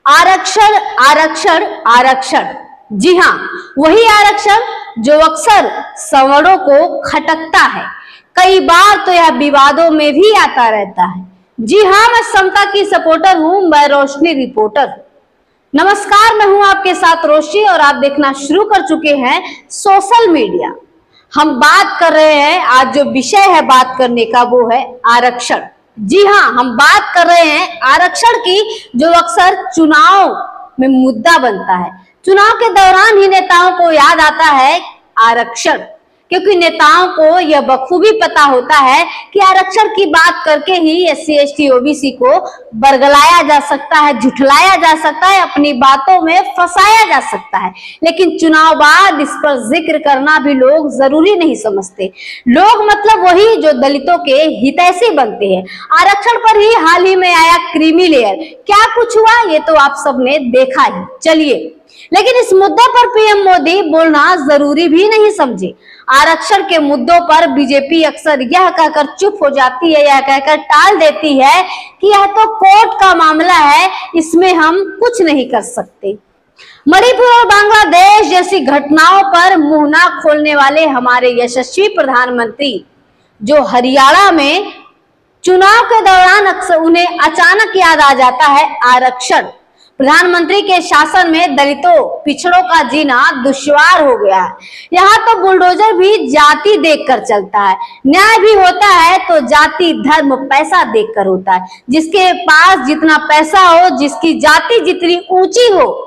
आरक्षण आरक्षण आरक्षण, जी हाँ, वही आरक्षण जो अक्सर सवर्णों को खटकता है। कई बार तो यह विवादों में भी आता रहता है। जी हाँ, मैं समता की सपोर्टर हूं, मैं रोशनी रिपोर्टर। नमस्कार, मैं हूं आपके साथ रोशनी और आप देखना शुरू कर चुके हैं सोशल मीडिया। हम बात कर रहे हैं, आज जो विषय है बात करने का वो है आरक्षण। जी हाँ, हम बात कर रहे हैं आरक्षण की, जो अक्सर चुनाव में मुद्दा बनता है। चुनाव के दौरान ही नेताओं को याद आता है आरक्षण, क्योंकि नेताओं को यह बखूबी पता होता है कि आरक्षण की बात करके ही SC ST OBC को बरगलाया जा सकता है, झुठलाया जा सकता है, अपनी बातों में फंसाया जा सकता है। लेकिन चुनाव बाद इस पर जिक्र करना भी लोग जरूरी नहीं समझते। लोग मतलब वही जो दलितों के हितैषी बनते हैं। आरक्षण पर ही हाल ही में आया क्रीमी लेयर, क्या कुछ हुआ ये तो आप सबने देखा ही। चलिए, लेकिन इस मुद्दे पर PM मोदी बोलना जरूरी भी नहीं समझे। आरक्षण के मुद्दों पर बीजेपी अक्सर यह कहकर चुप हो जाती है, यह कहकर टाल देती है कि यह तो कोर्ट का मामला है, इसमें हम कुछ नहीं कर सकते। मणिपुर और बांग्लादेश जैसी घटनाओं पर मुंह ना खोलने वाले हमारे यशस्वी प्रधानमंत्री, जो हरियाणा में चुनाव के दौरान अक्सर उन्हें अचानक याद आ जाता है आरक्षण। प्रधानमंत्री के शासन में दलितों, पिछड़ों का जीना दुश्वार हो गया है। यहाँ तो बुलडोजर भी जाति देखकर चलता है। न्याय भी होता है तो जाति, धर्म, पैसा देखकर होता है। जिसके पास जितना पैसा हो, जिसकी जाति जितनी ऊंची हो,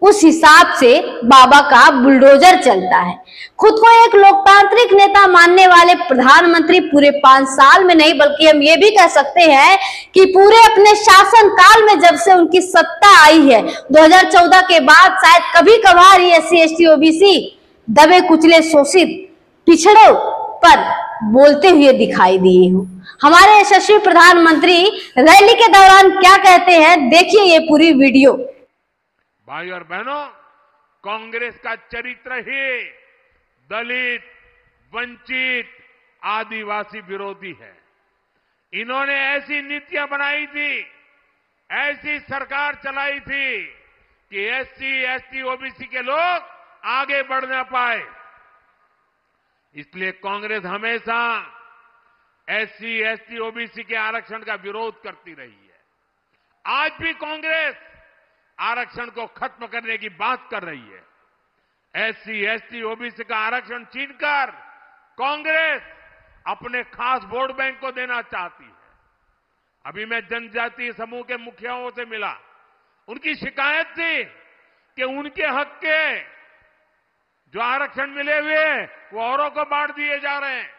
उस हिसाब से बाबा का बुलडोजर चलता है। खुद को एक लोकतांत्रिक नेता मानने वाले प्रधानमंत्री पूरे 5 साल में नहीं, बल्कि हम ये भी कह सकते हैं कि पूरे अपने शासन काल में, जब से उनकी सत्ता आई है 2014 के बाद, शायद कभी कभार ही SC ST OBC, दबे कुचले शोषित पिछड़ों पर बोलते हुए दिखाई दिए हो। हमारे यशस्वी प्रधानमंत्री रैली के दौरान क्या कहते हैं, देखिए ये पूरी वीडियो। भाई और बहनों, कांग्रेस का चरित्र ही दलित, वंचित, आदिवासी विरोधी है। इन्होंने ऐसी नीतियां बनाई थी, ऐसी सरकार चलाई थी कि SC ST OBC के लोग आगे बढ़ ना पाए। इसलिए कांग्रेस हमेशा SC ST OBC के आरक्षण का विरोध करती रही है। आज भी कांग्रेस आरक्षण को खत्म करने की बात कर रही है। SC ST OBC का आरक्षण छीनकर कांग्रेस अपने खास वोट बैंक को देना चाहती है। अभी मैं जनजातीय समूह के मुखियाओं से मिला, उनकी शिकायत थी कि उनके हक के जो आरक्षण मिले हुए वो औरों को बांट दिए जा रहे हैं।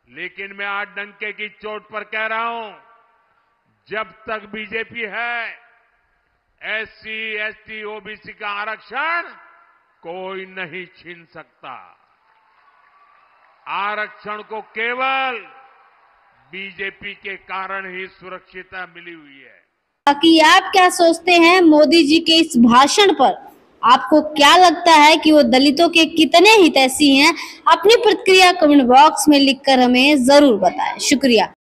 लेकिन मैं आज डंके की चोट पर कह रहा हूं, जब तक बीजेपी है, SC ST OBC का आरक्षण कोई नहीं छीन सकता। आरक्षण को केवल बीजेपी के कारण ही सुरक्षितता मिली हुई है। बाकी आप क्या सोचते हैं मोदी जी के इस भाषण पर? आपको क्या लगता है कि वो दलितों के कितने हितैषी हैं? अपनी प्रतिक्रिया कमेंट बॉक्स में लिखकर हमें जरूर बताएं। शुक्रिया।